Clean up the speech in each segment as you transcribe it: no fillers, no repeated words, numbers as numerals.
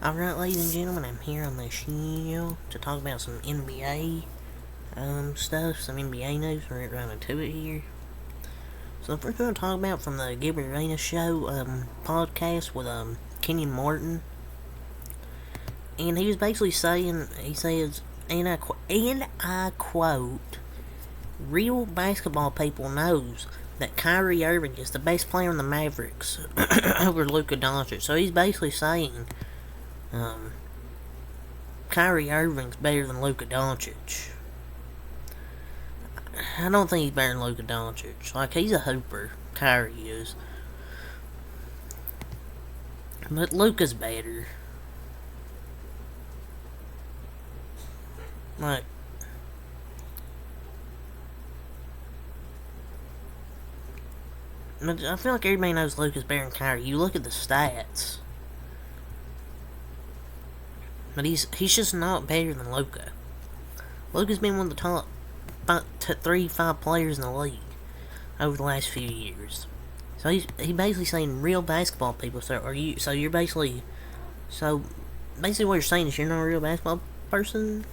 Alright, ladies and gentlemen, I'm here on the show to talk about some NBA stuff, some NBA news. We're right into it here. So, first, we're going to talk about from the Gilbert Arenas Show podcast with Kenyon Martin. And he was basically saying, he says, and I quote, real basketball people knows that Kyrie Irving is the best player in the Mavericks over Luka Doncic. So he's basically saying, Kyrie Irving's better than Luka Doncic. I don't think he's better than Luka Doncic. Like, he's a hooper. Kyrie is. But Luka's better. Like, but I feel like everybody knows Luka's better than Kyrie. You look at the stats. But he's just not better than Luka. Luka's been one of the top 3-5 players in the league over the last few years. So he basically saying real basketball people. So you're basically what you're saying is you're not a real basketball person.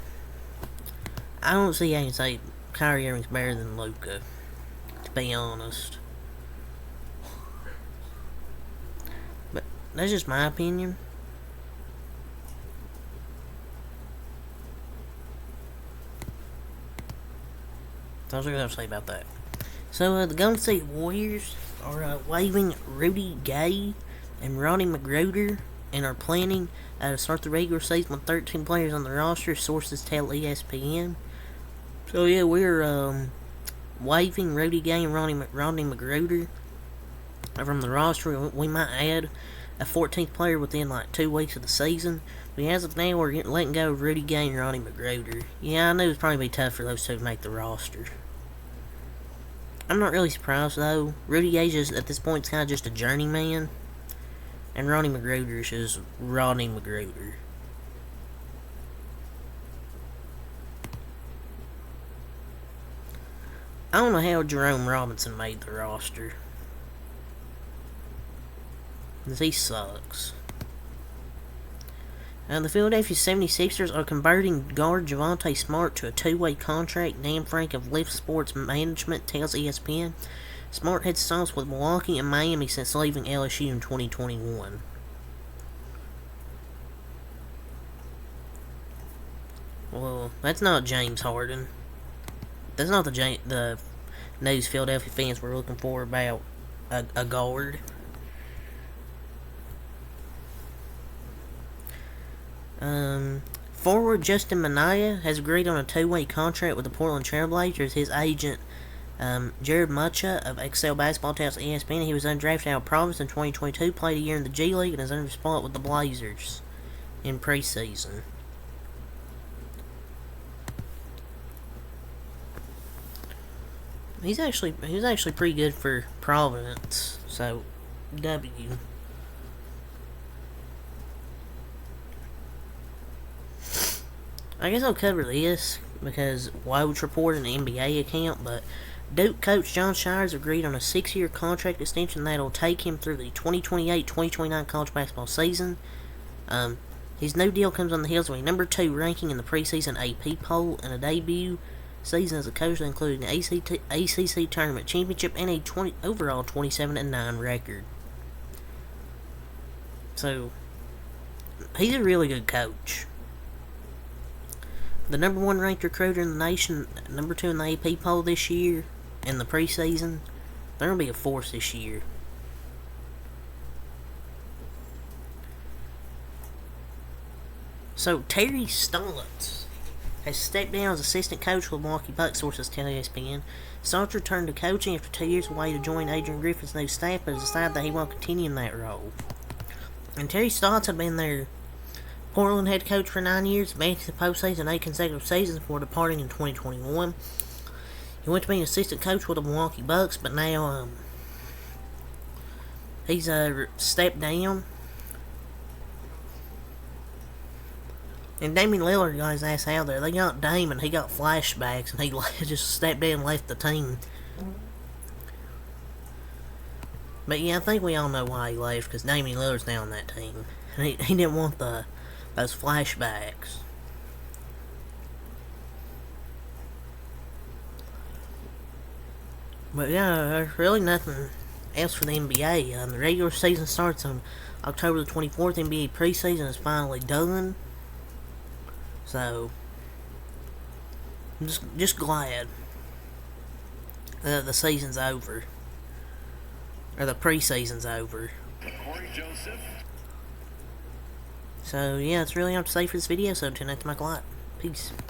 I don't see how you can say Kyrie Irving's better than Luka, to be honest. But that's just my opinion. That's what I have to say about that. So, the Golden State Warriors are waiving Rudy Gay and Rodney McGruder and are planning to start the regular season with 13 players on the roster, sources tell ESPN. So, yeah, we're waiving Rudy Gay and Rodney McGruder from the roster. We might add a 14th player within like 2 weeks of the season. But as of now, we're letting go of Rudy Gay and Rodney McGruder. Yeah, I knew it'd probably be tough for those two to make the roster. I'm not really surprised though. Rudy Gay just at this point is kind of just a journeyman, and Rodney McGruder is just Rodney McGruder. I don't know how Jerome Robinson made the roster, because he sucks. The Philadelphia 76ers are converting guard Javonte Smart to a 2-way contract. Dan Frank of Lift Sports Management tells ESPN. Smart had stalls with Milwaukee and Miami since leaving LSU in 2021. Well, that's not James Harden. That's not the news Philadelphia fans were looking for about a guard. Forward Justin Minaya has agreed on a 2-way contract with the Portland Trailblazers. His agent, Jared Mucha of Excel Basketball tells ESPN he was undrafted out of Providence in 2022, played a year in the G League, and is under spot with the Blazers in preseason. He was actually pretty good for Providence, so W. I guess I'll cover this because Woj reported an NBA account, but Duke coach Jon Scheyer agreed on a 6-year contract extension that'll take him through the 2028-2029 college basketball season. His new deal comes on the heels of a number 2 ranking in the preseason AP poll and a debut season as a coach that included an ACC tournament championship and a overall 27-9 record. So, he's a really good coach. The number 1 ranked recruiter in the nation, number 2 in the AP poll this year, in the preseason, they're going to be a force this year. So, Terry Stotts has stepped down as assistant coach with Milwaukee Bucks, sources tell ESPN. Stotts returned to coaching after 2 years away to join Adrian Griffin's new staff, but has decided that he won't continue in that role. And Terry Stotts had been their Portland head coach for 9 years, advanced to the postseason 8 consecutive seasons before departing in 2021. He went to be an assistant coach with the Milwaukee Bucks, but now he's stepped down. And Damian Lillard got his ass out there. They got Dame and he got flashbacks and he just stepped down and left the team. But yeah, I think we all know why he left, because Damian Lillard's now on that team. And he didn't want the those flashbacks. But yeah, there's really nothing else for the NBA. The regular season starts on October the 24th. NBA preseason is finally done. So, I'm just glad that the season's over. Or the preseason's over. So, yeah, that's really all I have to say for this video. So, tune in to Michael Light. Peace.